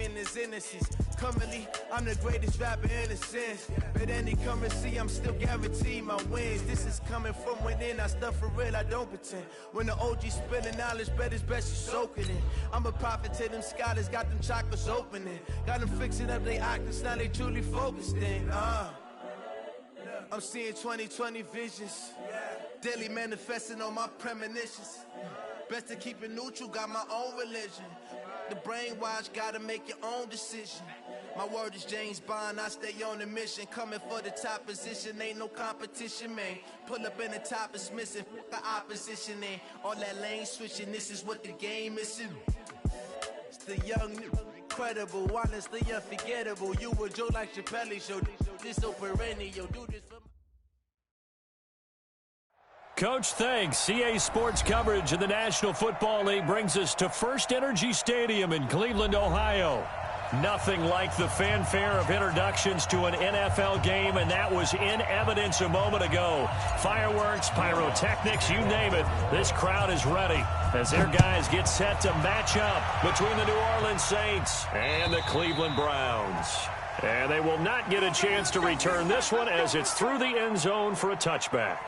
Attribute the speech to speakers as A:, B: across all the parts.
A: in his innocence. Currently, I'm the greatest rapper in a sense. But any currency, I'm still guaranteed my wins. This is coming from within. I stuff for real, I don't pretend. When the OG spilling knowledge, bet it's best you soak it in. I'm a prophet to them scholars, got them chakras opening. Got them fixing up their octaves, now they truly focused in. I'm seeing 2020 visions. Daily manifesting on my premonitions. Best to keep it neutral, got my own religion. The brainwash, gotta make your own decision. My word is James Bond, I stay on a mission. Coming for the top position, ain't no competition, man. Pull up in the top, it's missing, the opposition ain't. All that lane switching, this is what the game is. It's the young, incredible, honestly unforgettable. You were Joe like Chappelle show, this so perennial, do this for
B: Coach, thanks. CA Sports coverage of the National Football League brings us to First Energy Stadium in Cleveland, Ohio. Nothing like the fanfare of introductions to an NFL game, and that was in evidence a moment ago. Fireworks, pyrotechnics, you name it. This crowd is ready as their guys get set to match up between the New Orleans Saints and the Cleveland Browns. And they will not get a chance to return this one as it's through the end zone for a touchback.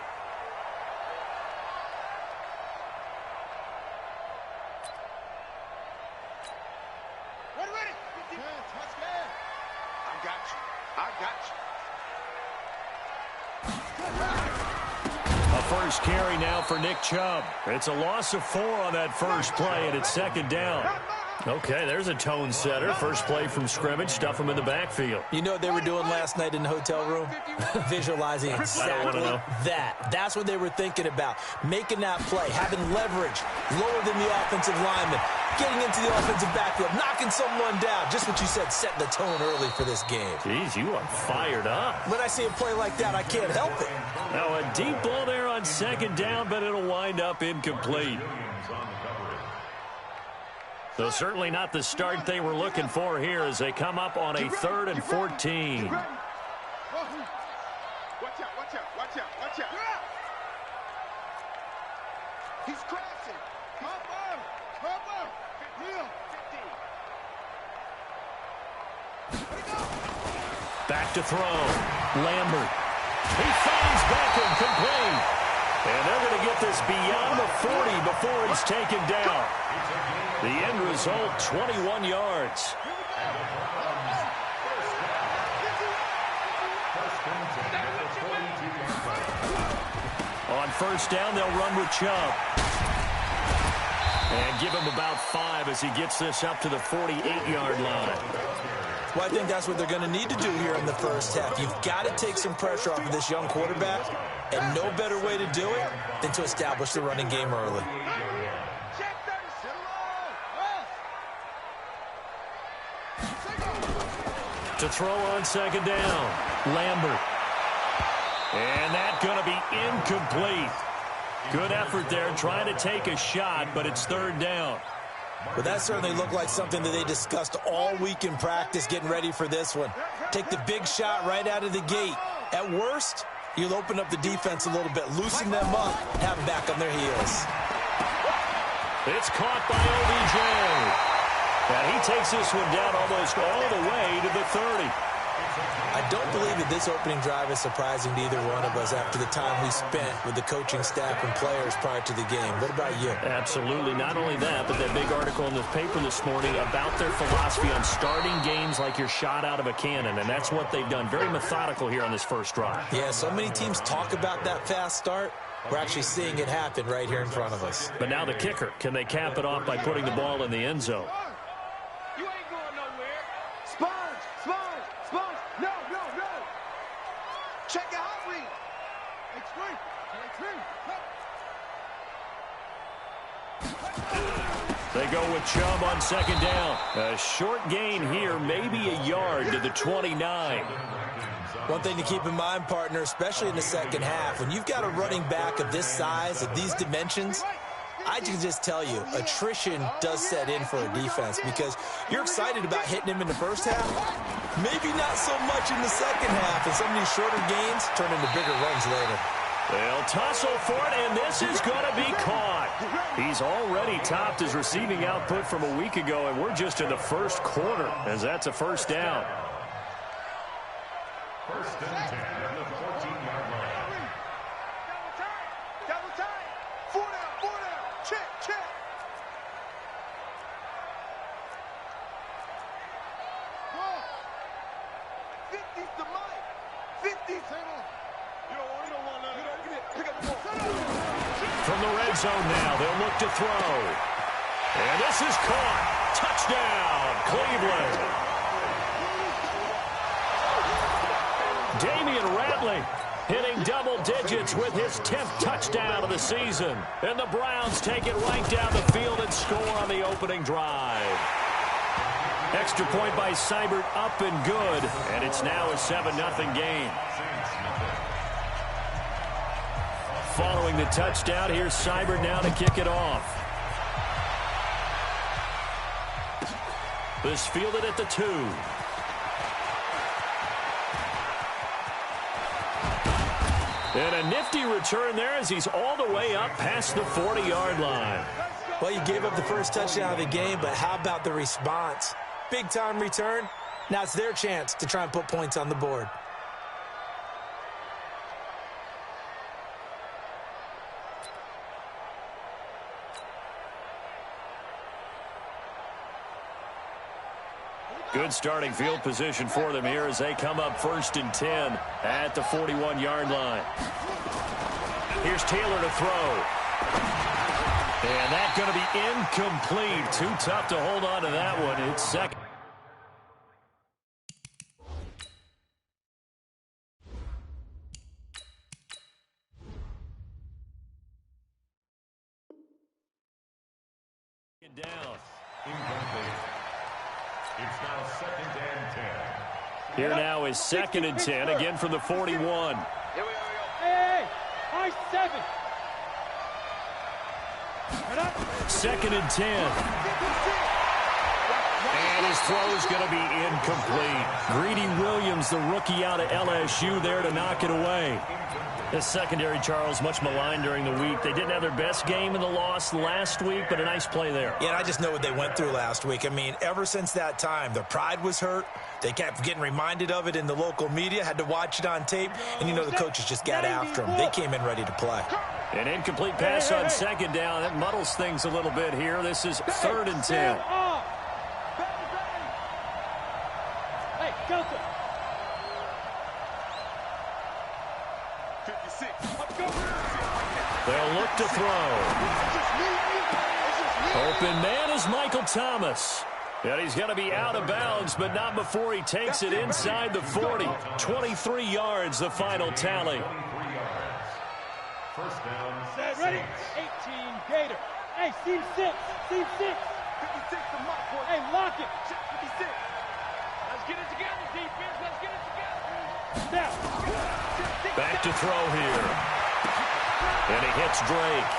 B: First carry now for Nick Chubb. It's a loss of 4 on that first play, and it's second down. Okay, there's a tone setter. First play from scrimmage, stuff him in the backfield.
C: You know what they were doing last night in the hotel room? Visualizing exactly that. That's what they were thinking about. Making that play, having leverage, lower than the offensive lineman, getting into the offensive backfield, knocking someone down. Just what you said, setting the tone early for this game.
B: Jeez, you are fired up.
C: When I see a play like that, I can't help it.
B: Now a deep ball there on second down, but it'll wind up incomplete. So certainly not the start they were looking for here as they come up on a 3rd and 14.
D: Watch out, watch out, watch out, watch out. He's crashing. Cover, cover. Heel.
B: Back to throw. Lambert. He finds Beckham complete. And they're going to get this beyond the 40 before he's taken down. The end result, 21 yards. On first down, they'll run with Chubb. And give him about 5 as he gets this up to the 48-yard line.
C: Well, I think that's what they're going to need to do here in the first half. You've got to take some pressure off of this young quarterback, and no better way to do it than to establish the running game early.
B: To throw on second down, Lambert. And that's going to be incomplete. Good effort there, trying to take a shot, but it's 3rd down.
C: Well, that certainly looked like something that they discussed all week in practice, getting ready for this one. Take the big shot right out of the gate. At worst, you'll open up the defense a little bit, loosen them up, have them back on their heels.
B: It's caught by OBJ. And he takes this one down almost all the way to the 30.
C: I don't believe that this opening drive is surprising to either one of us after the time we spent with the coaching staff and players prior to the game. What about you?
B: Absolutely. Not only that, but that big article in the paper this morning about their philosophy on starting games like you're shot out of a cannon, and that's what they've done. Very methodical here on this first drive.
C: Yeah, so many teams talk about that fast start. We're actually seeing it happen right here in front of us.
B: But now the kicker. Can they cap it off by putting the ball in the end zone?
D: Check out hot read.
B: They go with Chubb on second down. A short gain here, maybe a yard to the 29.
C: One thing to keep in mind, partner, especially in the second half, when you've got a running back of this size, of these dimensions, I can just tell you, attrition does set in for a defense because you're excited about hitting him in the first half. Maybe not so much in the second half, and some of these shorter gains turn into bigger runs later.
B: They'll tussle for it, and this is going to be caught. He's already topped his receiving output from a week ago, and we're just in the first quarter, as that's a first down.
E: First and 10 at the 14-yard line.
D: Double time. 4 down. Check. 50's the mic. 50's.
B: From the red zone now, they'll look to throw. And this is caught. Touchdown, Cleveland. Damian Ratley hitting double digits with his 10th touchdown of the season. And the Browns take it right down the field and score on the opening drive. Extra point by Seibert, up and good. And it's now a 7-0 game. Following the touchdown, here's Seibert now to kick it off. This fielded at the 2. And a nifty return there as he's all the way up past the 40-yard line.
C: Well, you gave up the first touchdown of the game, but how about the response? Big-time return. Now it's their chance to try and put points on the board.
B: Good starting field position for them here as they come up 1st and 10 at the 41-yard line. Here's Taylor to throw. And that's going to be incomplete. Too tough to hold on to that one. It's second. Down.
E: It's now 2nd and 10.
B: Here now is 2nd and 10, again from the 41.
D: Here we go. Hey, high 7.
B: 2nd and 10. And his throw is going to be incomplete. Greedy Williams, the rookie out of LSU, there to knock it away. The secondary, Charles, much maligned during the week. They didn't have their best game in the loss last week, but a nice play there.
C: Yeah, and I just know what they went through last week. I mean, ever since that time, their pride was hurt. They kept getting reminded of it in the local media, had to watch it on tape, and, you know, the coaches just got after them. They came in ready to play.
B: An incomplete pass on 2nd down. That muddles things a little bit here. This is 3rd and 10.
D: Hey, Delta. 56.
B: They'll look to throw. Open man is Michael Thomas. And he's going to be out of bounds, but not before he takes it inside the 40. 23 yards, the final tally.
E: First down.
D: Ready? 18, Gator. Hey, seam 6. 56 to my point. Hey, lock it. 56. Let's get it together, defense. Let's get it together.
B: Back to throw here. And he hits Drake.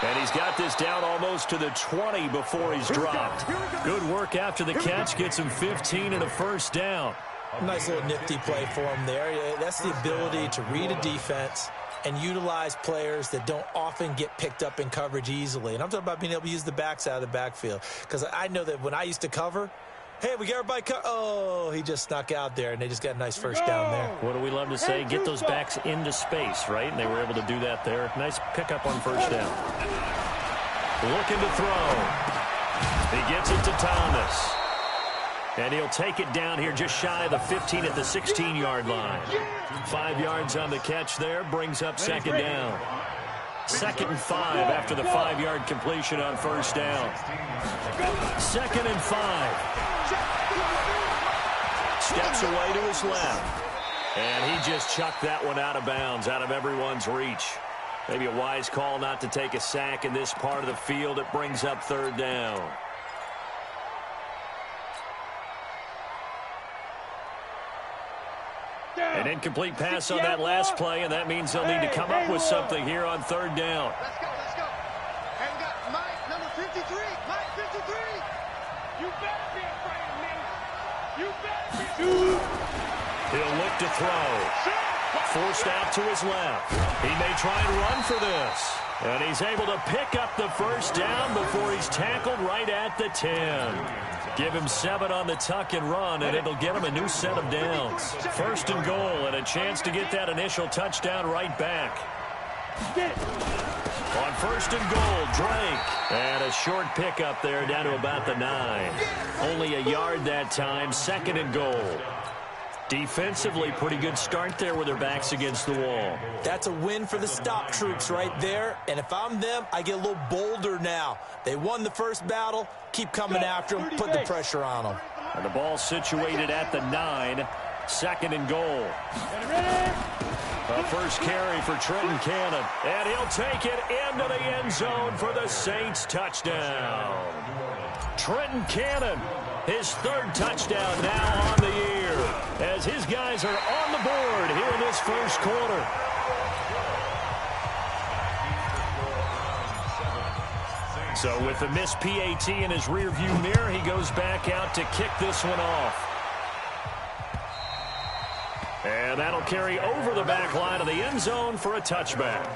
B: And he's got this down almost to the 20 before he's dropped. Good work after the catch. Gets him 15 and a first down.
C: Nice little nifty play for him there. That's the ability to read a defense and utilize players that don't often get picked up in coverage easily. And I'm talking about being able to use the backs out of the backfield. Because I know that when I used to cover, hey, we got everybody oh, he just snuck out there, and they just got a nice first down there.
B: What do we love to say? Get those backs into space, right? And they were able to do that there. Nice pickup on first down. Looking to throw. He gets it to Thomas. And he'll take it down here just shy of the 15 at the 16-yard line. 5 yards on the catch there, brings up 2nd down. 2nd and 5 after the 5-yard completion on first down. 2nd and 5. Steps away to his left. And he just chucked that one out of bounds, out of everyone's reach. Maybe a wise call not to take a sack in this part of the field. It brings up 3rd down. An incomplete pass on that last play, and that means they'll need to come up with something here on 3rd down.
D: Let's go. And we got Mike, number 53. Mike, 53. You better be afraid of me. You better be.
B: He'll look to throw. Forced out to his left. He may try and run for this. And he's able to pick up the first down before he's tackled right at the 10. Give him 7 on the tuck and run, and it'll get him a new set of downs. First and goal, and a chance to get that initial touchdown right back. On first and goal, Drake. And a short pickup there down to about the 9. Only a yard that time, second and goal. Defensively, pretty good start there with their backs against the wall.
C: That's a win for the stop troops right there. And if I'm them, I get a little bolder now. They won the first battle. Keep coming after them. Put the pressure on them.
B: And the ball situated at the 9. Second and goal. A first carry for Trenton Cannon. And he'll take it into the end zone for the Saints touchdown. Trenton Cannon, his 3rd touchdown now on the year, as his guys are on the board here in this first quarter. So with the missed PAT in his rearview mirror, he goes back out to kick this one off. And that'll carry over the back line of the end zone for a touchback.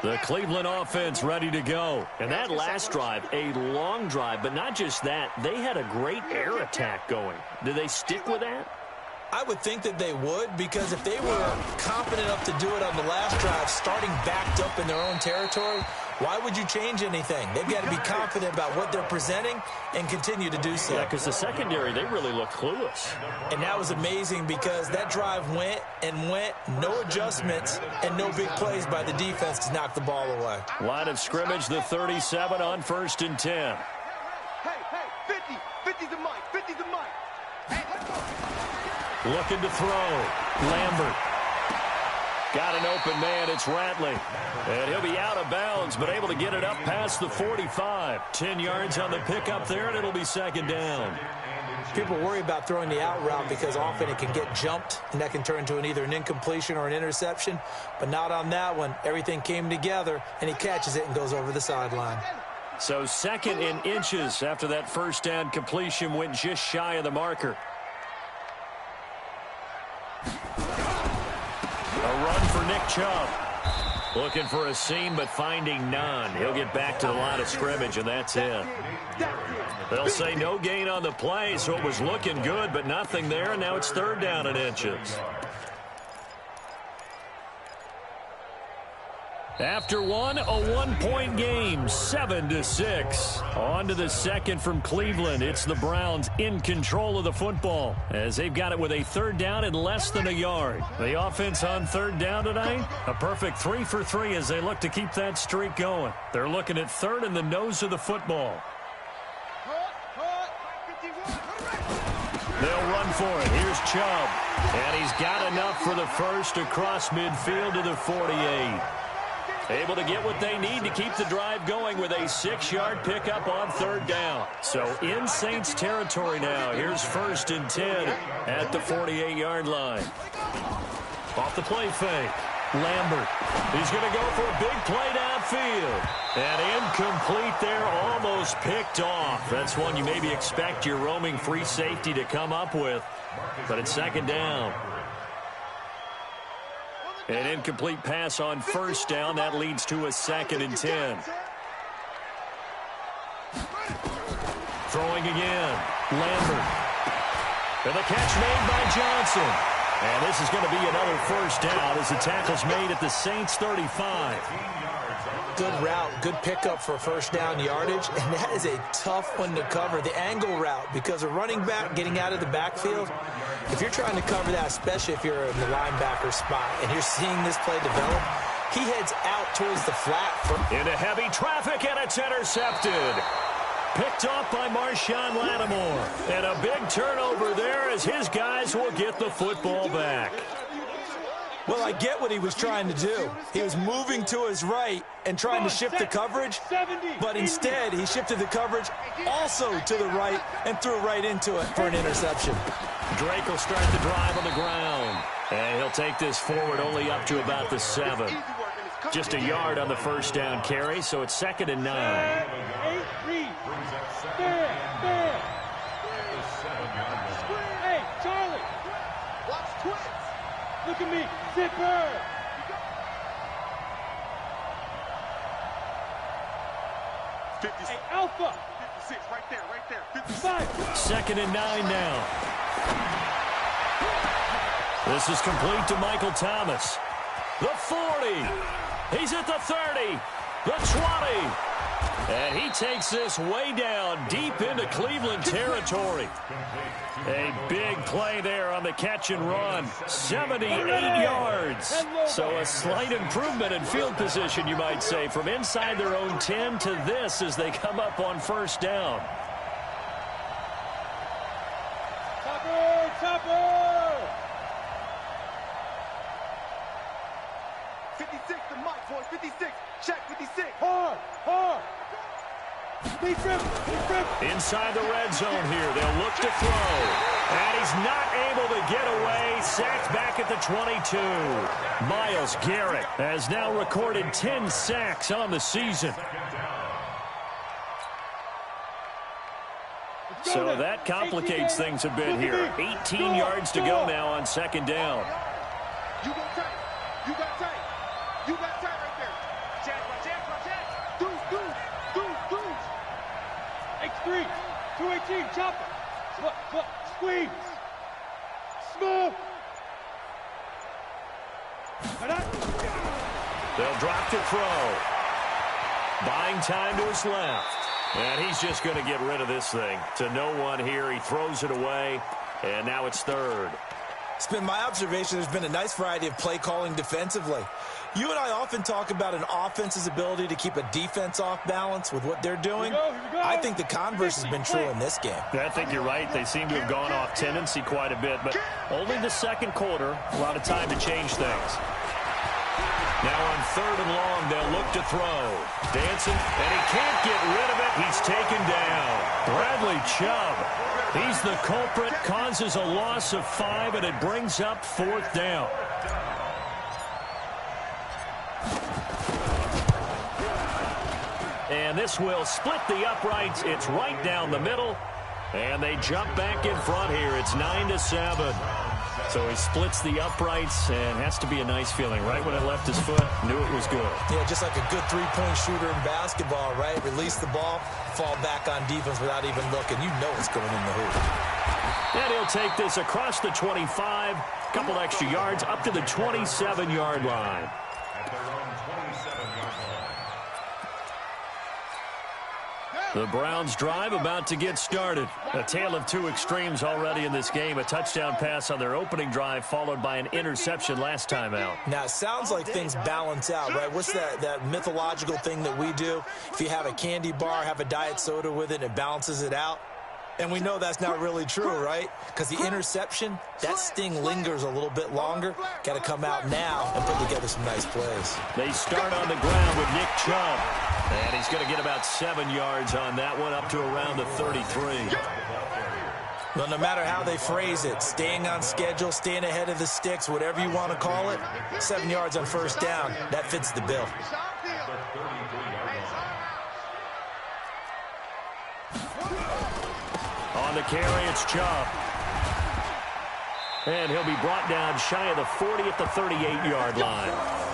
B: The Cleveland offense ready to go. And that last drive, a long drive, but not just that. They had a great air attack going. Do they stick with that?
C: I would think that they would, because if they were confident enough to do it on the last drive, starting backed up in their own territory, why would you change anything? They've got to be confident about what they're presenting and continue to do so.
B: Yeah, because the secondary, they really look clueless.
C: And that was amazing because that drive went and went, no adjustments, and no big plays by the defense to knock the ball away.
B: Line of scrimmage, the 37 on first and 10.
D: Hey, 50. 50's the mic. 50's the mic. Hey, let's go.
B: Looking to throw. Lambert. Got an open man. It's Ratley. And he'll be out of bounds, but able to get it up past the 45. 10 yards on the pickup there, and it'll be second down.
C: People worry about throwing the out route because often it can get jumped, and that can turn into either an incompletion or an interception. But not on that one. Everything came together, and he catches it and goes over the sideline.
B: So second in inches after that first down completion went just shy of the marker. A run for Nick Chubb. Looking for a seam, but finding none. He'll get back to the line of scrimmage, and that's it. They'll say no gain on the play, so it was looking good, but nothing there, and now it's third down in inches. After one, a one-point game, 7-6. On to the second from Cleveland. It's the Browns in control of the football as they've got it with a third down and less than a yard. The offense on third down tonight, a perfect 3 for 3 as they look to keep that streak going. They're looking at third in the nose of the football. They'll run for it. Here's Chubb. And he's got enough for the first across midfield to the 48. Able to get what they need to keep the drive going with a 6-yard pickup on third down. So in Saints territory now. Here's first and 10 at the 48-yard line. Off the play fake. Lambert. He's going to go for a big play downfield. And incomplete there, almost picked off. That's one you maybe expect your roaming free safety to come up with. But it's second down. An incomplete pass on first down. That leads to a second and 10. Throwing again. Lambert. And the catch made by Johnson. And this is going to be another first down as the tackle's made at the Saints 35.
C: Good route, good pickup for first down yardage, and that is a tough one to cover, the angle route, because a running back getting out of the backfield, if you're trying to cover that, especially if you're in the linebacker spot and you're seeing this play develop, he heads out towards the flat.
B: Into heavy traffic, and it's intercepted. Picked off by Marshawn Lattimore. And a big turnover there as his guys will get the football back.
C: Well, I get what he was trying to do. He was moving to his right and trying to shift the coverage, but instead he shifted the coverage also to the right and threw right into it for an interception.
B: Drake will start the drive on the ground. And he'll take this forward only up to about the 7. Just a yard on the first down carry, so it's second and 9.
D: Hey, Charlie. Look at me. Zipper. Hey, Alpha. 56, right there. 55.
B: 2nd and 9 now. This is complete to Michael Thomas. The 40. He's at the 30. The 20. And he takes this way down deep into Cleveland territory. A big play there on the catch and run. 78 yards. So a slight improvement in field position, you might say, from inside their own 10 to this as they come up on 1st down.
D: Topper! 56 to Mike, boys. 56. Check 56. Hard.
B: Inside the red zone here. They'll look to throw. And he's not able to get away. Sacked back at the 22. Myles Garrett has now recorded 10 sacks on the season. So that complicates things a bit here. 18 yards to go now on 2nd down.
D: You got tight. You got tight right there. Jack. Deuce. X3. 218. Chopper. Squeeze. Smooth.
B: They'll drop to throw. Buying time to his left. And he's just going to get rid of this thing. To no one here. He throws it away. And now it's 3rd.
C: It's been my observation there's been a nice variety of play calling defensively. You and I often talk about an offense's ability to keep a defense off balance with what they're doing.
D: Here we go.
C: I think the converse has been true in this game.
B: I think you're right. They seem to have gone off tendency quite a bit. But only the 2nd quarter. A lot of time to change things. Now on 3rd and long, they'll look to throw. Dancing, and he can't get rid of it. He's taken down. Bradley Chubb. He's the culprit, causes a loss of 5, and it brings up 4th down. And this will split the uprights. It's right down the middle. And they jump back in front here. It's 9-7. So he splits the uprights, and has to be a nice feeling. Right when it left his foot, knew it was good.
C: Yeah, just like a good three-point shooter in basketball, right? Release the ball, fall back on defense without even looking. You know it's going in the hoop.
B: And he'll take this across the 25, couple extra yards, up to the 27-yard line.
E: At their own 27-yard line.
B: The Browns drive about to get started. A tale of two extremes already in this game. A touchdown pass on their opening drive, followed by an interception last time out.
C: Now, it sounds like things balance out, right? What's that mythological thing that we do? If you have a candy bar, have a diet soda with it, it balances it out. And we know that's not really true, right? Because the interception, that sting lingers a little bit longer. Got to come out now and put together some nice plays.
B: They start on the ground with Nick Chubb. And he's going to get about 7 yards on that one, up to around the 33.
C: Well, no matter how they phrase it, staying on schedule, staying ahead of the sticks, whatever you want to call it, 7 yards on first down, that fits the bill.
B: On the carry, it's Chubb. And he'll be brought down shy of the 40 at the 38-yard line.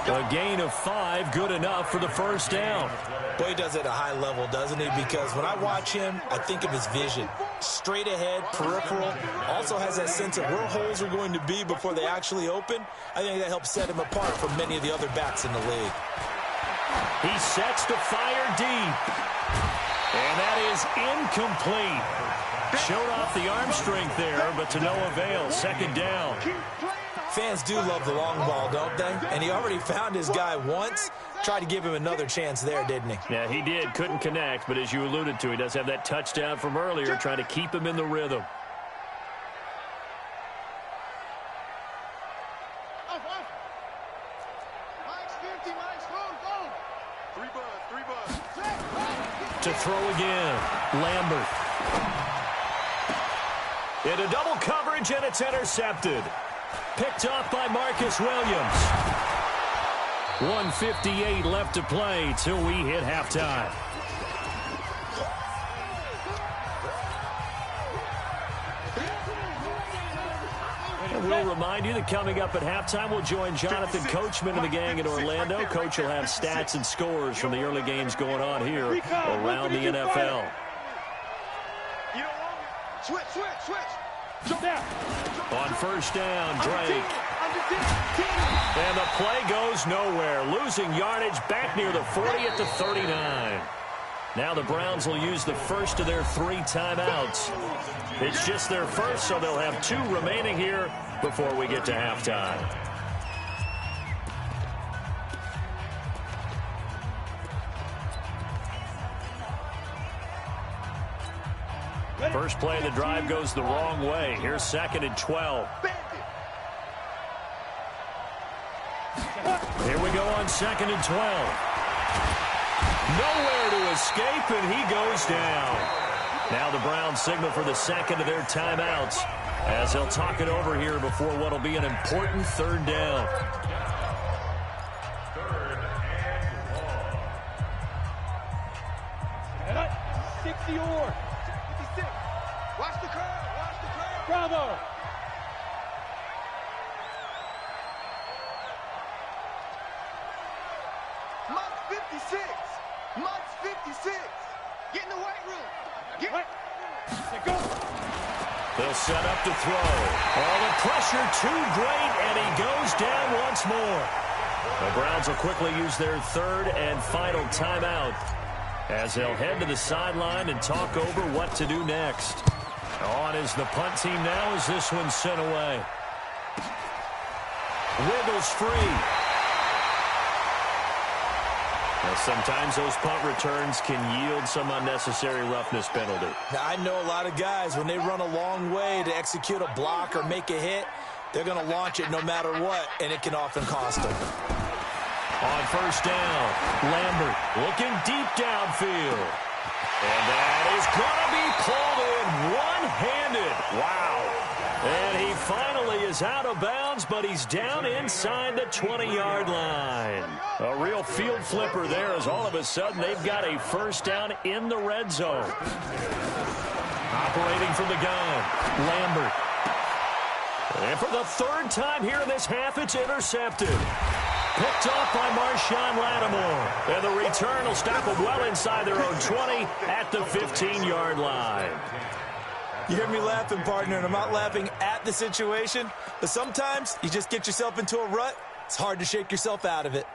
B: A gain of 5, good enough for the first down.
C: Boy, he does it at a high level, doesn't he? Because when I watch him, I think of his vision. Straight ahead, peripheral, also has that sense of where holes are going to be before they actually open. I think that helps set him apart from many of the other backs in the league.
B: He sets to fire deep. And that is incomplete. Showed off the arm strength there, but to no avail. Second down.
C: Fans do love the long ball, don't they? And he already found his guy once. Tried to give him another chance there, didn't he?
B: Yeah, he did. Couldn't connect, but as you alluded to, he does have that touchdown from earlier, trying to keep him in the rhythm. To throw again, Lambert. Into double coverage, and it's intercepted. Picked off by Marcus Williams. 1:58 left to play till we hit halftime. And will remind you that coming up at halftime, we'll join Jonathan Coachman and the gang in Orlando. Coach will have stats and scores from the early games going on here around the NFL. On first down, Drake. And the play goes nowhere. Losing yardage back near the 40 at the 39. Now the Browns will use the first of their 3 timeouts. It's just their first, so they'll have 2 remaining here before we get to halftime. First play of the drive goes the wrong way. Here's 2nd and 12. Here we go on 2nd and 12. Nowhere to escape, and he goes down. Now the Browns signal for the 2nd of their timeouts as they'll talk it over here before what will be an important 3rd down.
D: 60 or 56. Watch the curve. Watch the curve. Bravo.
A: Month 56. Month 56. Get in the weight room. Get
D: right. Go.
B: They'll set up to throw. Oh, the pressure too great, and he goes down once more. The Browns will quickly use their 3rd and final timeout as they'll head to the sideline and talk over what to do next. On is the punt team now as this one's sent away. Wiggles free. Now, sometimes those punt returns can yield some unnecessary roughness penalty.
C: Now, I know a lot of guys, when they run a long way to execute a block or make a hit, they're going to launch it no matter what, and it can often cost them.
B: On first down, Lambert looking deep downfield. And that is going to be pulled in one-handed. Wow. And he finally is out of bounds, but he's down inside the 20-yard line. A real field flipper there as all of a sudden they've got a first down in the red zone. Operating from the gun, Lambert. And for the 3rd time here in this half, it's intercepted. Picked off by Marshawn Lattimore. And the return will stop them well inside their own 20 at the 15-yard line.
C: You hear me laughing, partner, and I'm not laughing at the situation, but sometimes you just get yourself into a rut. It's hard to shake yourself out of it.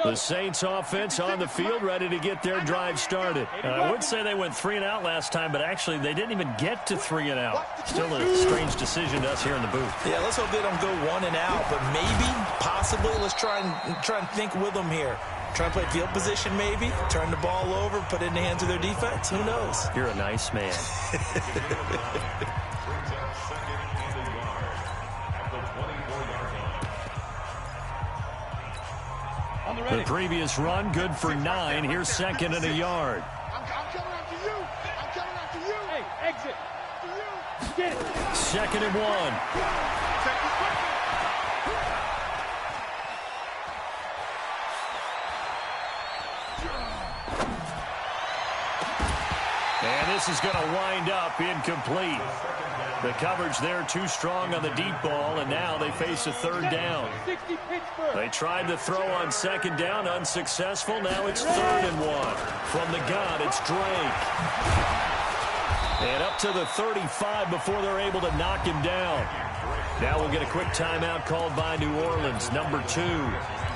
B: The Saints offense on the field, ready to get their drive started. I would say they went 3 and out last time, but actually they didn't even get to 3 and out. Still a strange decision to us here in the booth.
C: Yeah, let's hope they don't go 1 and out, but maybe, possibly, let's try and think with them here. Try and play field position maybe, turn the ball over, put it in the hands of their defense. Who knows?
B: You're a nice man. The previous run, good for 9. Here's 2nd and a yard.
D: I'm coming after you. I'm coming after you. Hey, exit. You. Get it.
B: 2nd and 1. And this is going to wind up incomplete. The coverage there too strong on the deep ball, and now they face a 3rd down. They tried to throw on 2nd down, unsuccessful. Now it's 3rd and 1. From the gun, it's Drake. And up to the 35 before they're able to knock him down. Now we'll get a quick timeout called by New Orleans, number 2,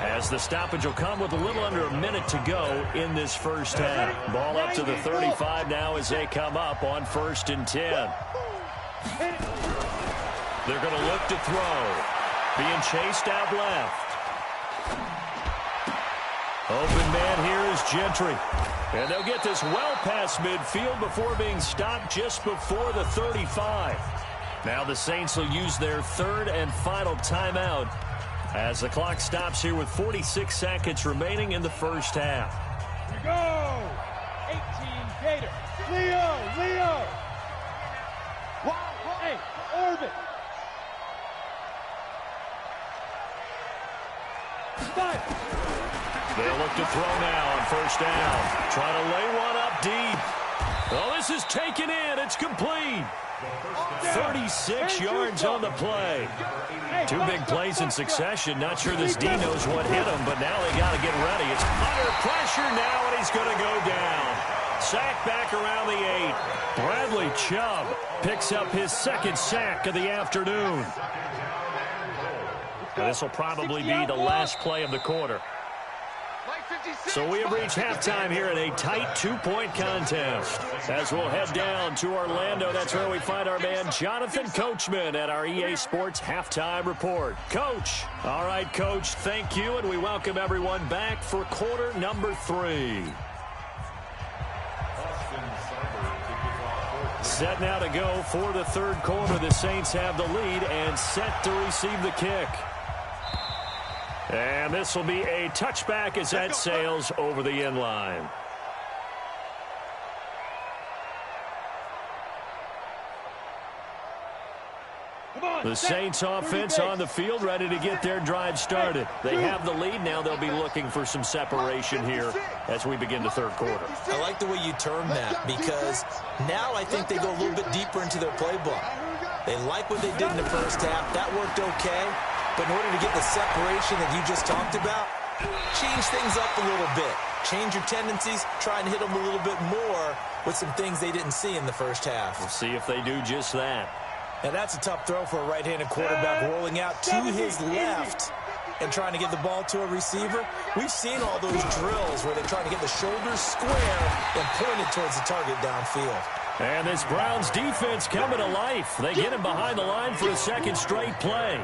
B: as the stoppage will come with a little under a minute to go in this first half. Ball up to the 35 now as they come up on 1st and 10. They're going to look to throw. Being chased out left. Open man here is Gentry. And they'll get this well past midfield before being stopped just before the 35. Now the Saints will use their 3rd and final timeout as the clock stops here with 46 seconds remaining in the first half.
D: Go! 18 Gator. Leo! Hey, orbit. 5.
B: They'll look to throw now on first down. Trying to lay one up deep. Oh, This is taken in. It's complete. 36 yards on the play. Two big plays in succession. Not sure this D knows what hit him, but now they got to get ready. It's under pressure now, and he's going to go down. Sack back around the 8. Bradley Chubb picks up his second sack of the afternoon. This will probably be the last play of the quarter. So we have reached halftime here in a tight 2-point contest. As we'll head down to Orlando, that's where we find our man Jonathan Coachman at our EA Sports Halftime Report. Coach. All right, Coach, thank you, and we welcome everyone back for quarter number 3. Set now to go for the third quarter. The Saints have the lead and set to receive the kick. And this will be a touchback as that sails over the end line. The Saints offense on the field, ready to get their drive started. They have the lead. Now they'll be looking for some separation here as we begin the third quarter.
C: I like the way you term that, because now I think they go a little bit deeper into their playbook. They like what they did in the first half. That worked okay. But in order to get the separation that you just talked about, change things up a little bit. Change your tendencies, try and hit them a little bit more with some things they didn't see in the first half.
B: We'll see if they do just that.
C: Now that's a tough throw for a right-handed quarterback, rolling out to his left and trying to get the ball to a receiver. We've seen all those drills where they're trying to get the shoulders square and point it towards the target downfield.
B: And this Browns defense coming to life. They get him behind the line for a second straight play.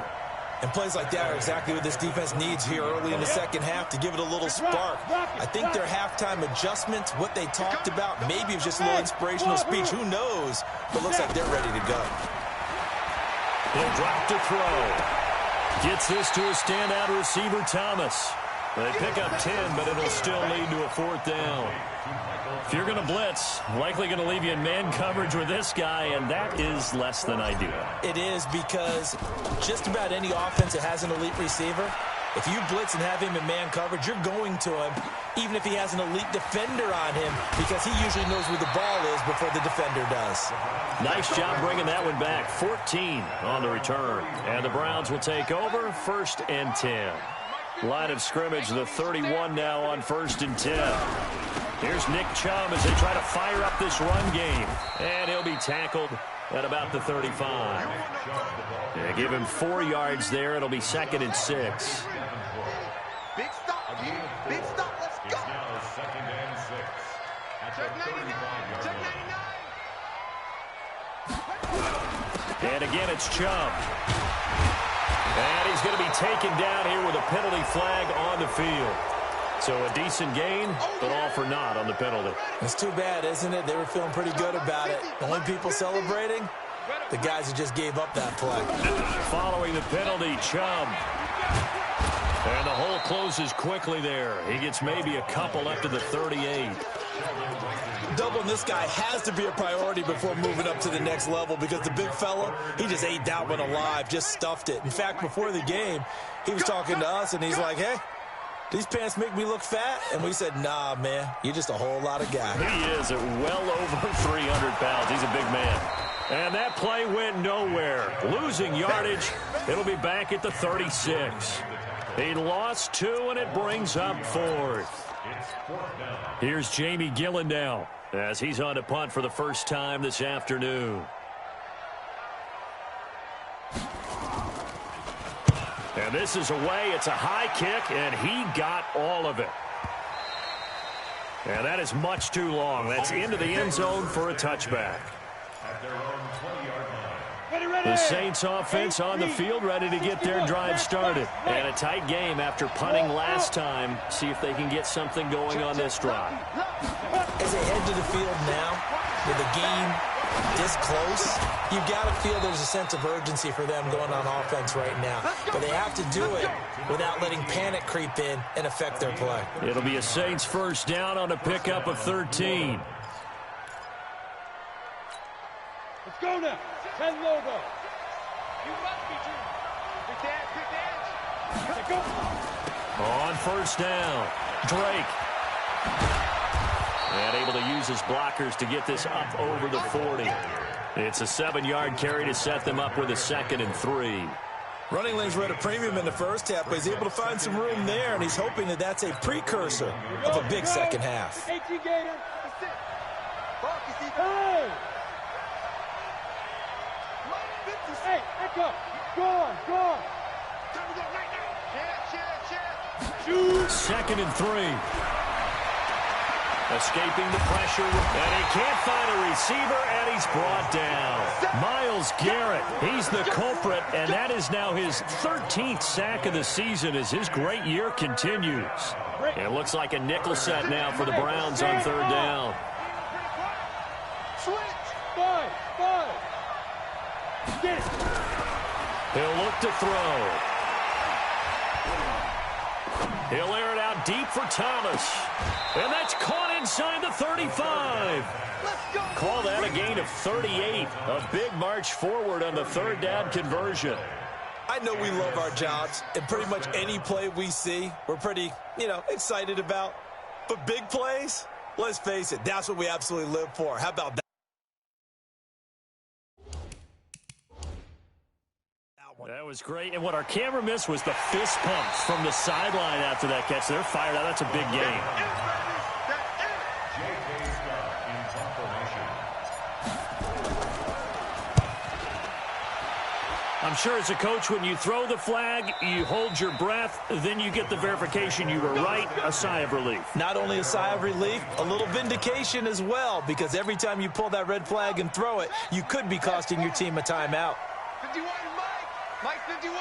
C: And plays like that are exactly what this defense needs here early in the second half to give it a little spark. I think their halftime adjustments, what they talked about, maybe it was just a little inspirational speech. Who knows? But looks like they're ready to go.
B: He'll drop to throw. Gets this to a standout receiver, Thomas. They pick up 10, but it'll still lead to a fourth down. If you're going to blitz, likely going to leave you in man coverage with this guy, and that is less than ideal.
C: It is, because just about any offense that has an elite receiver, if you blitz and have him in man coverage, you're going to him, even if he has an elite defender on him, because he usually knows where the ball is before the defender does.
B: Nice job bringing that one back. 14 on the return. And the Browns will take over, 1st and 10. Line of scrimmage, the 31 now on 1st and 10. Here's Nick Chubb as they try to fire up this run game. And he'll be tackled at about the 35. Yeah, give him 4 yards there. It'll be 2nd and 6.
F: Big stop. Big stop. Let's go.
E: It's now 2nd and 6. At the 35-yard line.
B: And again, it's Chubb. And he's going to be taken down here with a penalty flag on the field. So a decent gain, but all for naught on the penalty.
C: It's too bad, isn't it? They were feeling pretty good about it. The only people celebrating, the guys who just gave up that play.
B: Following the penalty, Chubb. And the hole closes quickly there. He gets maybe a couple up to the 38.
C: Doubling this guy has to be a priority before moving up to the next level, because the big fella, he just ate that one alive, just stuffed it. In fact, before the game, he was talking to us, and he's like, hey, these pants make me look fat? And we said, nah, man, you're just a whole lot of guy.
B: He is at well over 300 pounds. He's a big man. And that play went nowhere. Losing yardage. It'll be back at the 36. He lost 2, and it brings up 4th. Here's Jamie Gillen now as he's on to punt for the first time this afternoon. And this is away. It's a high kick, and he got all of it. And that is much too long. That's into the end zone for a touchback.
E: At their own 20-yard line.
B: The Saints offense on the field, ready to get their drive started. And a tight game after punting last time. See if they can get something going on this drive.
C: As they head to the field now, with the game this close, you've got to feel there's a sense of urgency for them going on offense right now. But they have to do it without letting panic creep in and affect their play.
B: It'll be a Saints first down on a pickup of 13.
D: Let's go now. 10 logo.
F: You must be true. Big dance.
B: On first down, Drake. And able to use his blockers to get this up over the 40. It's a 7-yard carry to set them up with a 2nd and 3.
C: Running lanes were at a premium in the first half, but he's able to find some room there, and he's hoping that that's a precursor of a big second half.
D: 18 Gator. Hey! Hey, echo. Go on. Shoot.
B: 2nd and 3. Escaping the pressure, and he can't find a receiver, and he's brought down. Myles Garrett, he's the culprit, and that is now his 13th sack of the season as his great year continues. It looks like a nickel set now for the Browns on 3rd down.
D: Five. Get it.
B: He'll look to throw. He'll air it out deep for Thomas. And that's caught inside the 35. Call that a gain of 38. A big march forward on the 3rd down conversion.
C: I know we love our jobs, and pretty much any play we see, we're pretty, excited about. But big plays, let's face it, that's what we absolutely live for. How about that?
B: That was great. And what our camera missed was the fist pumps from the sideline after that catch. They're fired out. That's a big game. I'm sure as a coach, when you throw the flag, you hold your breath, then you get the verification you were right, a sigh of relief.
C: Not only a sigh of relief, a little vindication as well, because every time you pull that red flag and throw it, you could be costing your team a timeout.
F: 51, Mike 51.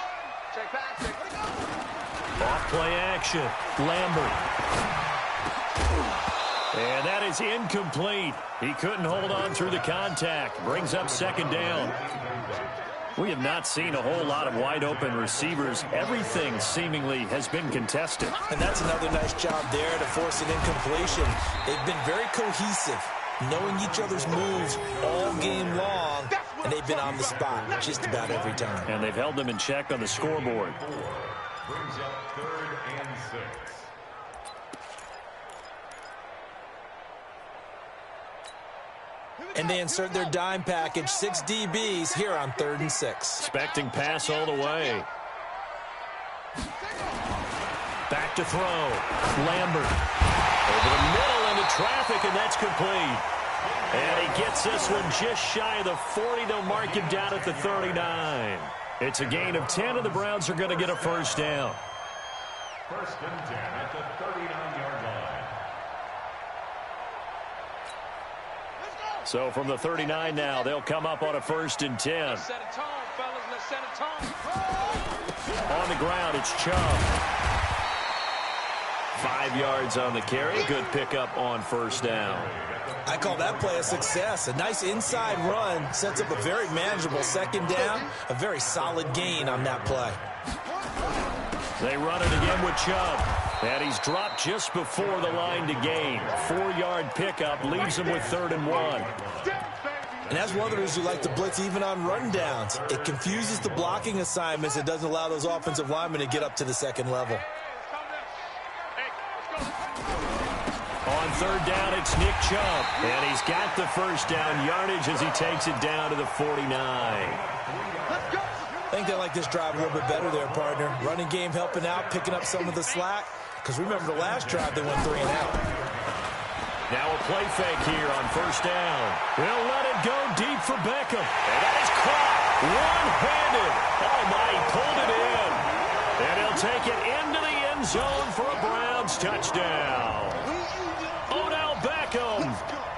F: Check back.
B: Off play action. Lambert. And that is incomplete. He couldn't hold on through the contact. Brings up 2nd down. We have not seen a whole lot of wide-open receivers. Everything seemingly has been contested.
C: And that's another nice job there to force an incompletion. They've been very cohesive, knowing each other's moves all game long, and they've been on the spot just about every time.
B: And they've held them in check on the scoreboard.
E: Brings up 3rd and 6.
C: And they insert their dime package, 6 DBs here on 3rd and 6.
B: Expecting pass all the way. Back to throw. Lambert. Over the middle into traffic, and that's complete. And he gets this one just shy of the 40. They'll mark him down at the 39. It's a gain of 10, and the Browns are going to get a 1st down.
E: 1st and 10 at the 39-yard line.
B: So from the 39 now, they'll come up on a 1st and 10.
D: Let's set a tone, fellas. Let's set a tone.
B: On the ground, it's Chubb. 5 yards on the carry. Good pickup on 1st down.
C: I call that play a success. A nice inside run sets up a very manageable 2nd down. A very solid gain on that play.
B: They run it again with Chubb. And he's dropped just before the line to gain. 4-yard pickup leaves him with 3rd and 1.
C: And that's one of the reasons you like to blitz even on rundowns. It confuses the blocking assignments. It doesn't allow those offensive linemen to get up to the 2nd level.
B: On 3rd down, it's Nick Chubb. And he's got the 1st down yardage as he takes it down to the 49.
C: I think they like this drive a little bit better there, partner. Running game helping out, picking up some of the slack. Because remember the last drive, they went 3 and out.
B: Now a play fake here on 1st down. He'll let it go deep for Beckham. And that is caught one-handed. Oh, my, he pulled it in. And he'll take it into the end zone for a Browns touchdown. Odell Beckham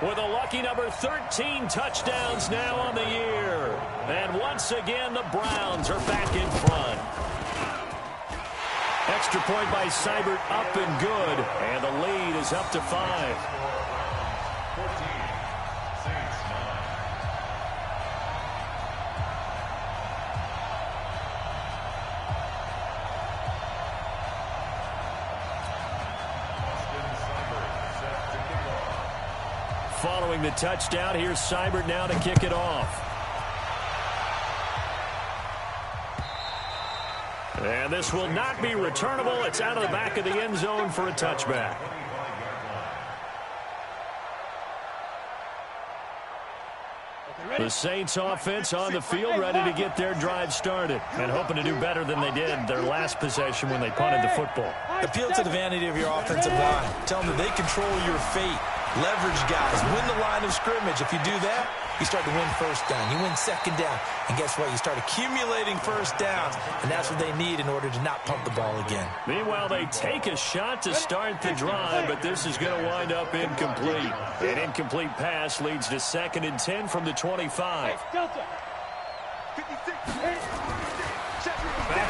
B: with a lucky number 13 touchdowns now on the year. And once again, the Browns are back in front. Extra point by Seibert, up and good. And the lead is up to 5.
E: 14, Saints 9.
B: Following the touchdown, here's Seibert now to kick it off. And this will not be returnable. It's out of the back of the end zone for a touchback. The Saints offense on the field, ready to get their drive started and hoping to do better than they did their last possession when they punted the football.
C: Appeal to the vanity of your offensive line. Tell them that they control your fate. Leverage guys. Win the line of scrimmage. If you do that, you start to win first down. You win second down. And guess what? You start accumulating first downs. And that's what they need in order to not punt the ball again.
B: Meanwhile, they take a shot to start the drive, but this is going to wind up incomplete. An incomplete pass leads to 2nd and 10 from the 25. Back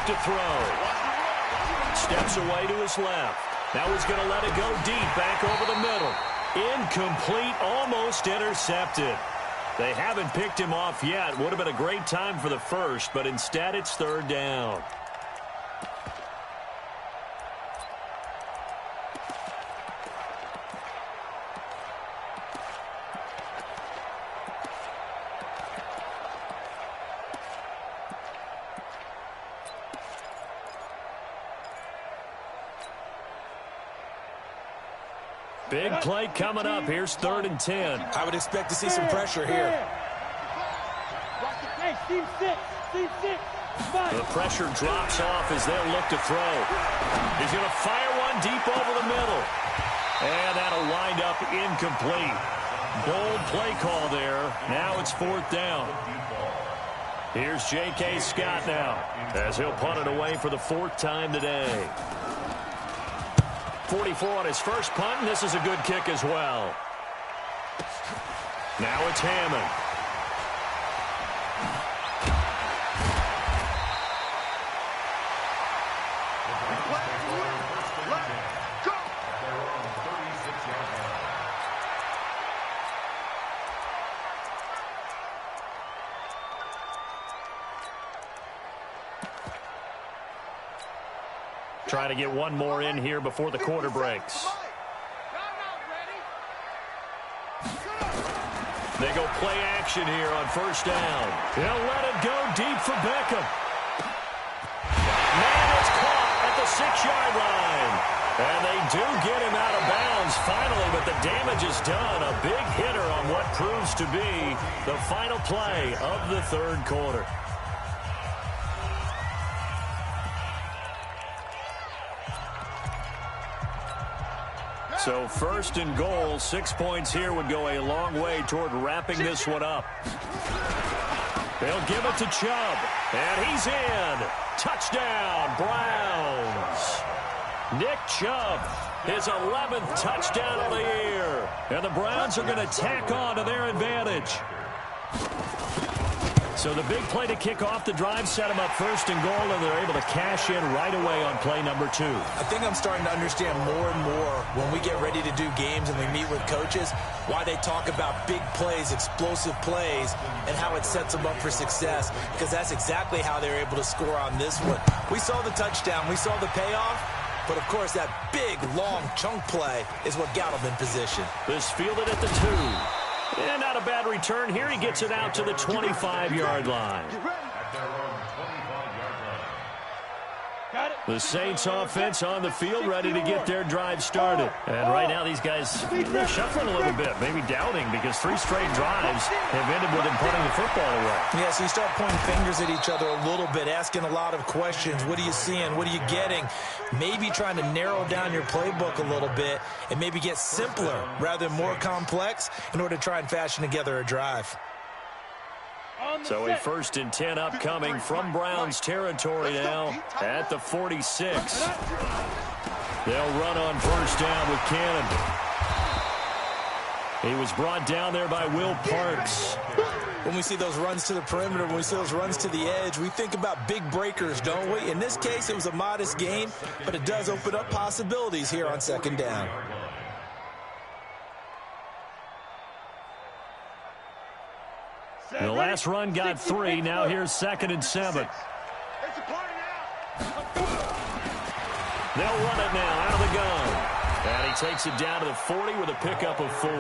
B: to throw. Steps away to his left. Now he's going to let it go deep, back over the middle. Incomplete, almost intercepted. They haven't picked him off yet. Would have been a great time for the first, but instead it's 3rd down. Big play coming up. Here's 3rd and 10.
C: I would expect to see some pressure here.
B: The pressure drops off as they'll look to throw. He's going to fire one deep over the middle. And that'll wind up incomplete. Bold play call there. Now it's 4th down. Here's J.K. Scott now as he'll punt it away for the 4th time today. 44 on his first punt, and this is a good kick as well. Now it's Hammond. Trying to get one more in here before the quarter breaks. They go play action here on 1st down. They'll let it go deep for Beckham. Man, it's caught at the 6-yard line. And they do get him out of bounds finally, but the damage is done. A big hitter on what proves to be the final play of the 3rd quarter. So 1st and goal, 6 points here would go a long way toward wrapping this one up. They'll give it to Chubb, and he's in. Touchdown, Browns. Nick Chubb, his 11th touchdown of the year. And the Browns are going to tack on to their advantage. So the big play to kick off the drive set them up 1st and goal, and they're able to cash in right away on play number 2.
C: I think I'm starting to understand more and more when we get ready to do games and we meet with coaches why they talk about big plays, explosive plays, and how it sets them up for success, because that's exactly how they're able to score on this one. We saw the touchdown. We saw the payoff. But, of course, that big, long chunk play is what got him in position.
B: This fielded at the 2. And not a bad return here. He gets it out to the 25-yard line. The Saints offense on the field, ready to get their drive started. And right now these guys, they're shuffling a little bit, maybe doubting, because 3 straight drives have ended with them punting the football away.
C: Yeah, so you start pointing fingers at each other a little bit, asking a lot of questions. What are you seeing? What are you getting? Maybe trying to narrow down your playbook a little bit and maybe get simpler rather than more complex in order to try and fashion together a drive.
B: So a 1st and 10 upcoming from Browns territory now at the 46. They'll run on 1st down with Cannon. He was brought down there by Will Parks.
C: When we see those runs to the perimeter, when we see those runs to the edge, we think about big breakers, don't we? In this case, it was a modest gain, but it does open up possibilities here on 2nd down.
B: The last run got 3. Now here's 2nd and 7. They'll run it now out of the gun. And he takes it down to the 40 with a pickup of 4.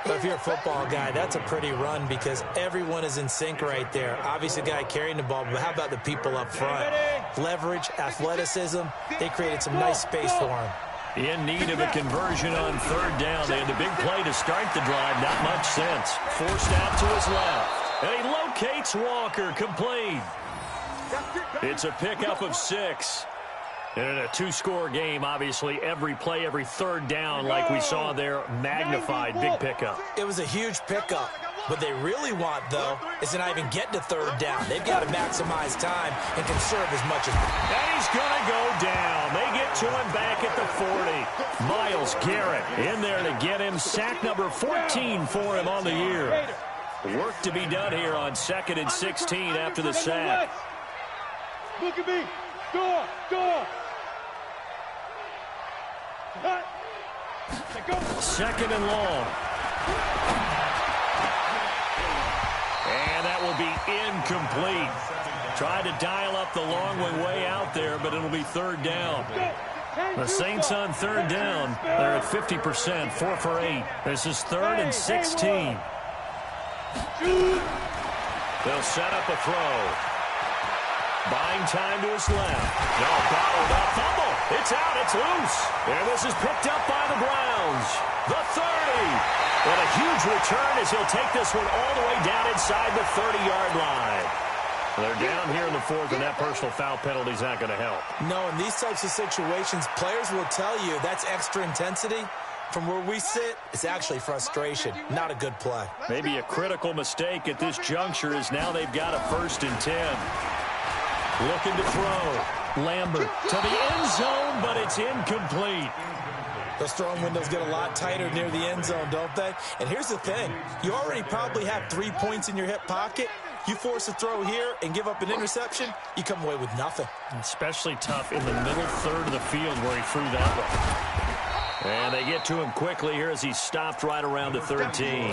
C: But if you're a football guy, that's a pretty run because everyone is in sync right there. Obviously, the guy carrying the ball, but how about the people up front? Leverage, athleticism, they created some nice space for him.
B: In need of a conversion on third down. They had the big play to start the drive. Not much sense. Forced out to his left. And he locates Walker, complete. It's a pickup of 6. And in a 2-score game, obviously, every play, every third down, like we saw there, magnified. Big pickup.
C: It was a huge pickup. What they really want, though, is to not even get to third down. They've got to maximize time and conserve as much as...
B: And he's going to go down. They get to him back at the 40. Myles Garrett in there to get him. Sack number 14 for him on the year. Work to be done here on 2nd and 16 after the sack.
D: Look at me. Door.
B: Second and long. And that will be incomplete. Tried to dial up the long way out there, but it'll be third down. The Saints on third down. They're at 50%, 4 for 8. This is 3rd and 16. They'll set up a throw. Buying time to his left. No, bottled up. Fumble. It's out. It's loose. And this is picked up by the Browns. The 30. And a huge return as he'll take this one all the way down inside the 30-yard line. They're down here in the 4th, and that personal foul penalty is not going to help.
C: No, in these types of situations, players will tell you that's extra intensity. From where we sit, it's actually frustration. Not a good play.
B: Maybe a critical mistake at this juncture is now they've got a 1st and 10. Looking to throw. Lambert to the end zone, but it's incomplete.
C: Those throwing windows get a lot tighter near the end zone, don't they? And here's the thing. You already probably have 3 points in your hip pocket. You force a throw here and give up an interception, you come away with nothing.
B: Especially tough in the middle third of the field where he threw that one. And they get to him quickly here as he's stopped right around the 13.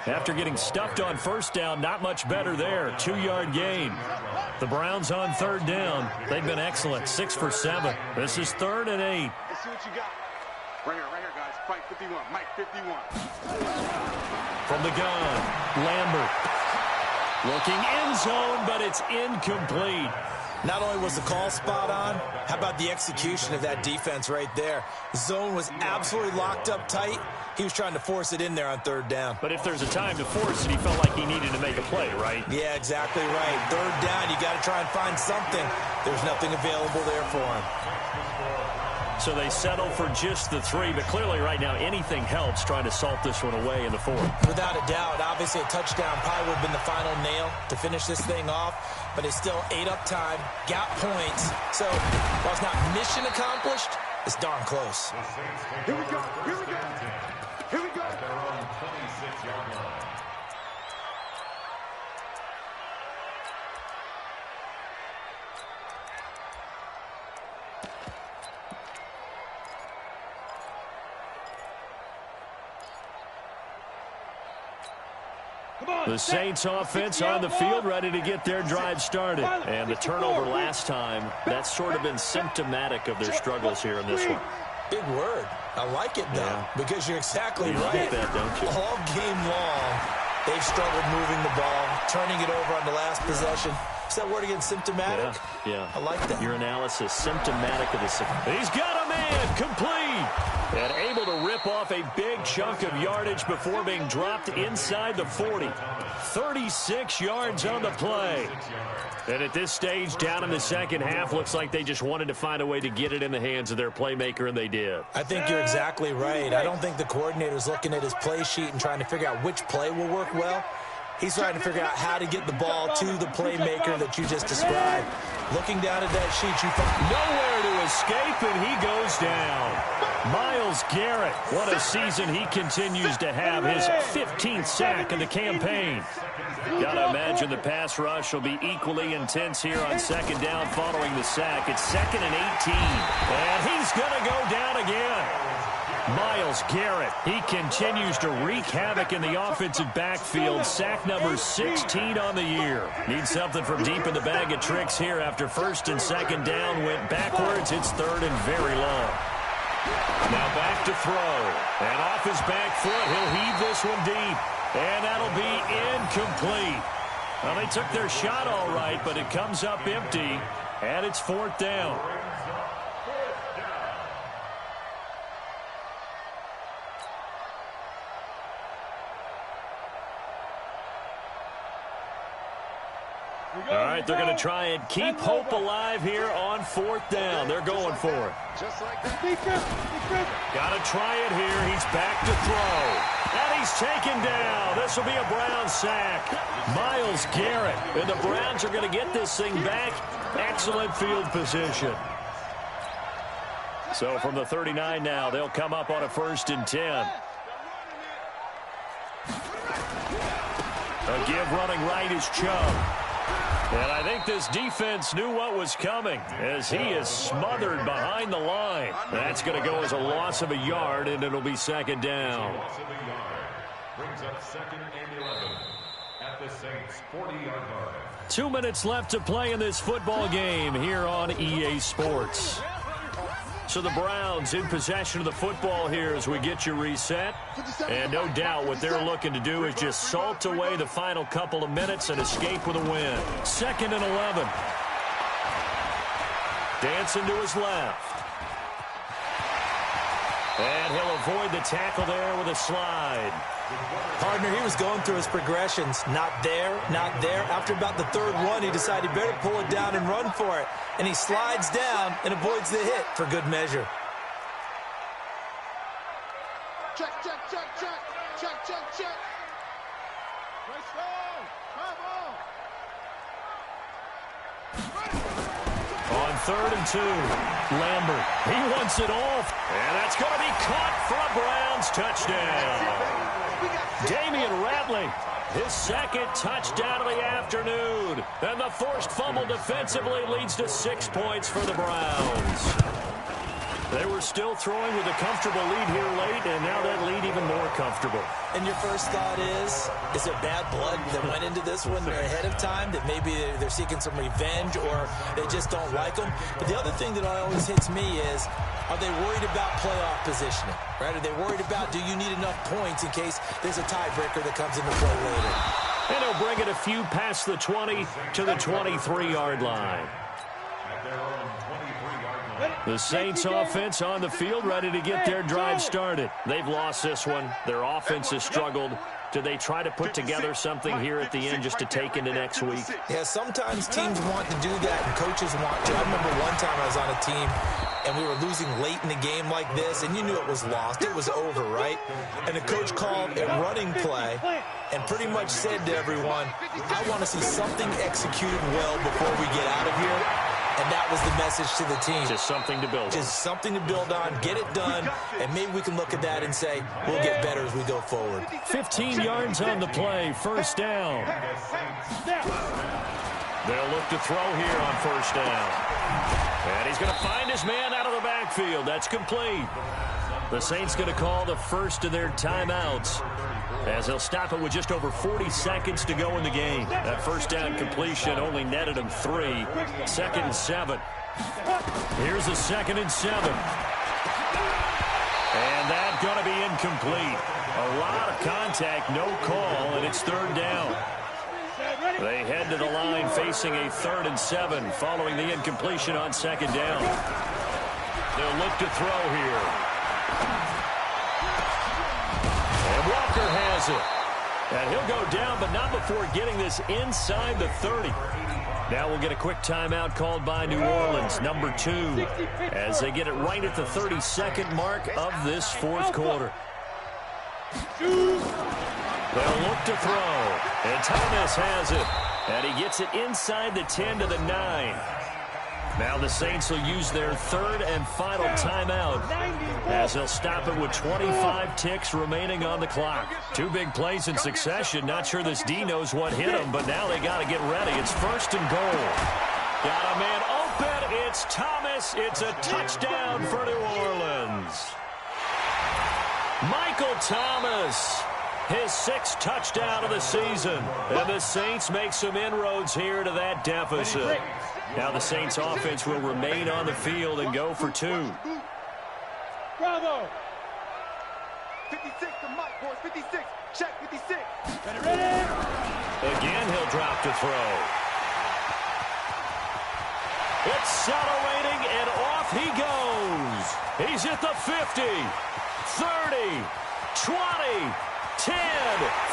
B: After getting stuffed on first down, not much better there. 2-yard gain. The Browns on third down. They've been excellent. 6 for 7. This is 3rd and 8.
F: Let's see what you got. Right here, guys. Fight 51. Mike 51.
B: From the gun, Lambert. Looking end zone, but it's incomplete.
C: Not only was the call spot on, how about the execution of that defense right there? Zone was absolutely locked up tight. He was trying to force it in there on third down.
B: But if there's a time to force it, he felt like he needed to make a play, right?
C: Yeah, exactly right. Third down, you got to try and find something. There's nothing available there for him.
B: So they settle for just the 3, but clearly right now anything helps trying to salt this one away in the 4th.
C: Without a doubt, obviously a touchdown probably would have been the final nail to finish this thing off, but it's still 8 up time, got points. So while it's not mission accomplished, it's darn close.
F: Here we go. Here we go. Here we go.
E: At their own 26-yard line.
B: The Saints offense on the field ready to get their drive started. And the turnover last time, that's sort of been symptomatic of their struggles here in this one.
C: Big word. I like it, though, because you're exactly
B: you
C: right.
B: Like that, don't you?
C: All game long, they've struggled moving the ball, turning it over on the last possession. Is that word again, symptomatic?
B: Yeah.
C: I like that.
B: Your analysis, symptomatic of the... He's got a man, complete! And able to rip off a big chunk of yardage before being dropped inside the 40. 36 yards on the play. And at this stage, down in the second half, looks like they just wanted to find a way to get it in the hands of their playmaker, and they did.
C: I think you're exactly right. I don't think the coordinator's looking at his play sheet and trying to figure out which play will work well. He's trying to figure out how to get the ball to the playmaker that you just described. Looking down at that sheet, you find
B: nowhere to escape, and he goes down. Myles Garrett, what a season he continues to have. His 15th sack in the campaign. Got to imagine the pass rush will be equally intense here on second down following the sack. It's 2nd and 18, and he's going to go down again. Myles Garrett, he continues to wreak havoc in the offensive backfield. Sack number 16 on the year. Needs something from deep in the bag of tricks here after 1st and 2nd down. Went backwards. It's 3rd and very long. Now back to throw. And off his back foot, he'll heave this one deep. And that'll be incomplete. Well, they took their shot all right, but it comes up empty. And it's 4th down. All right, they're going to try and keep hope alive here on 4th down. They're going for it. Got to try it here. He's back to throw. And he's taken down. This will be a Brown sack. Myles Garrett. And the Browns are going to get this thing back. Excellent field position. So from the 39 now, they'll come up on a 1st and 10. A give running right is Chubb. And I think this defense knew what was coming as he is smothered behind the line. That's going to go as a loss of a yard, and it'll be 2nd down.
E: Loss of a yard. Brings up 2nd and 11 at the Saints' 40-yard line.
B: 2 minutes left to play in this football game here on EA Sports. So the Browns in possession of the football here as we get you reset. And no doubt what they're looking to do is just salt away the final couple of minutes and escape with a win. 2nd and 11. Dancing to his left. And he'll avoid the tackle there with a slide.
C: Partner, he was going through his progressions. Not there, not there. After about the 3rd one, he decided he better pull it down and run for it. And he slides down and avoids the hit for good measure.
F: Check, check, check, check. Check, check, check.
B: On 3rd and 2, Lambert. He wants it off. And that's going to be caught for a Browns touchdown. Damian Ratley, his 2nd touchdown of the afternoon. And the forced fumble defensively leads to 6 points for the Browns. They were still throwing with a comfortable lead here late, and now that lead even more comfortable.
C: And your first thought is there bad blood that went into this one ahead of time, that maybe they're seeking some revenge or they just don't like them? But the other thing that always hits me is, are they worried about playoff positioning? Right? Are they worried about, do you need enough points in case there's a tiebreaker that comes into play later?
B: And he'll bring it a few past the 20 to the 23-yard line. The Saints offense on the field, ready to get their drive started. They've lost this one. Their offense has struggled. Do they try to put together something here at the end just to take into next week?
C: Yeah, sometimes teams want to do that and coaches want to. I remember one time I was on a team and we were losing late in the game like this, and you knew it was lost. It was over, right? And the coach called a running play and pretty much said to everyone, I want to see something executed well before we get out of here. And that was the message to the team.
B: Just something to build on.
C: Just something to build on, get it done, and maybe we can look at that and say, we'll get better as we go forward.
B: 15 yards on the play, 1st down. They'll look to throw here on 1st down. And he's going to find his man out of the backfield. That's complete. The Saints going to call the first of their timeouts, as they'll stop it with just over 40 seconds to go in the game. That 1st down completion only netted him 3. 2nd and 7. Here's a 2nd and 7. And that's going to be incomplete. A lot of contact, no call, and it's 3rd down. They head to the line facing a 3rd and 7 following the incompletion on 2nd down. They'll look to throw here. And Walker has it. And he'll go down, but not before getting this inside the 30. Now we'll get a quick timeout called by New Orleans, number 2, as they get it right at the 32nd mark of this 4th quarter. They'll look to throw. And Thomas has it. And he gets it inside the 10 to the 9. Now the Saints will use their 3rd and final timeout, as they'll stop it with 25 ticks remaining on the clock. 2 big plays in succession. Not sure this D knows what hit him, but now they got to get ready. It's 1st and goal. Got a man open. It's Thomas. It's a touchdown for New Orleans. Michael Thomas, his 6th touchdown of the season. And the Saints make some inroads here to that deficit. Now the Saints offense will remain on the field and go for 2.
D: Bravo.
F: 56 to Mike, boys. 56. Check 56.
D: Ready?
B: Again, he'll drop to throw. Accelerating, and off he goes. He's at the 50, 30, 20, 10,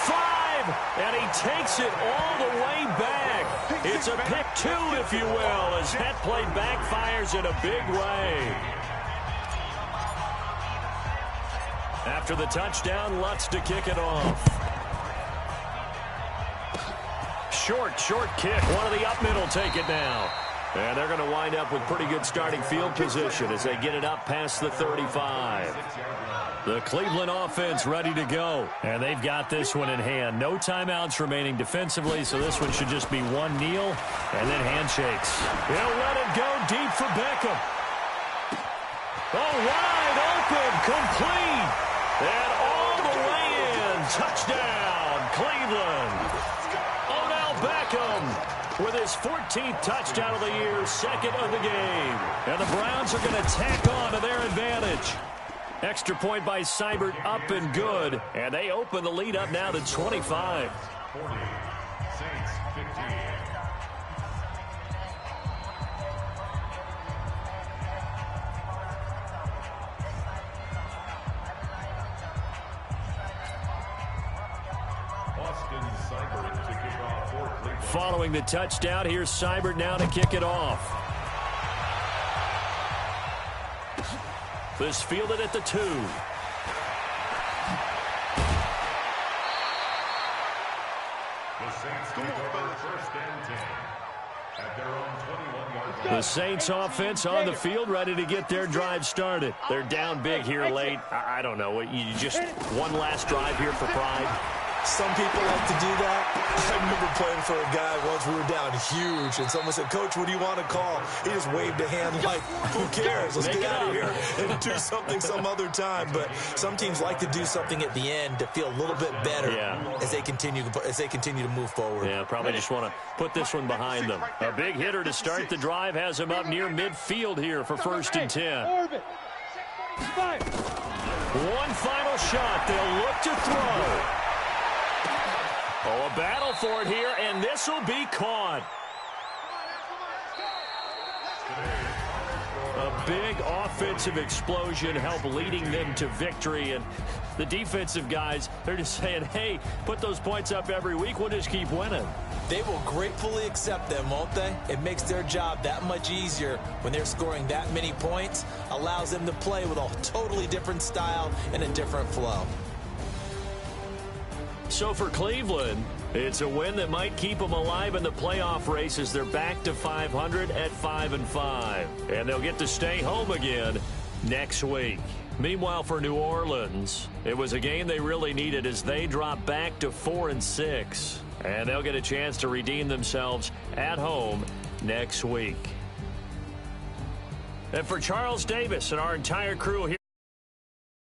B: 5, and he takes it all the way back. It's a pick two, if you will, as that play backfires in a big way. After the touchdown, Lutz to kick it off. Short kick. One of the up middle take it now. And they're going to wind up with pretty good starting field position as they get it up past the 35. The Cleveland offense ready to go. And they've got this one in hand. No timeouts remaining defensively, so this one should just be one kneel and then handshakes. He'll let it go deep for Beckham. Oh, wide open, complete. And all the way in. Touchdown, Cleveland. Odell Beckham with his 14th touchdown of the year, second of the game. And the Browns are going to tack on to their advantage. Extra point by Seibert, up and good. And they open the lead up now to 25.
E: 40, Saints 15.
B: Following the touchdown, here's Seibert now to kick it off. This fielded at the 2. The Saints offense on the field, ready to get their drive started. They're down big here late. I don't know. You just one last drive here for pride.
C: Some people like to do that. I remember playing for a guy once. We were down huge, and someone said, "Coach, what do you want to call?" He just waved a hand like, who cares? Let's get out of here and do something some other time. But some teams like to do something at the end to feel a little bit better as they continue to move forward.
B: Yeah, probably just want to put this one behind them. A big hitter to start the drive has him up near midfield here for 1st and 10. One final shot. They'll look to throw. Oh, a battle for it here, and this will be caught. A big offensive explosion helped leading them to victory, and the defensive guys, they're just saying, hey, put those points up every week, we'll just keep winning.
C: They will gratefully accept them, won't they? It makes their job that much easier when they're scoring that many points, allows them to play with a totally different style and a different flow.
B: So for Cleveland, it's a win that might keep them alive in the playoff race as they're back to 500 at 5-5. And they'll get to stay home again next week. Meanwhile, for New Orleans, it was a game they really needed as they drop back to 4-6. And they'll get a chance to redeem themselves at home next week. And for Charles Davis and our entire crew here,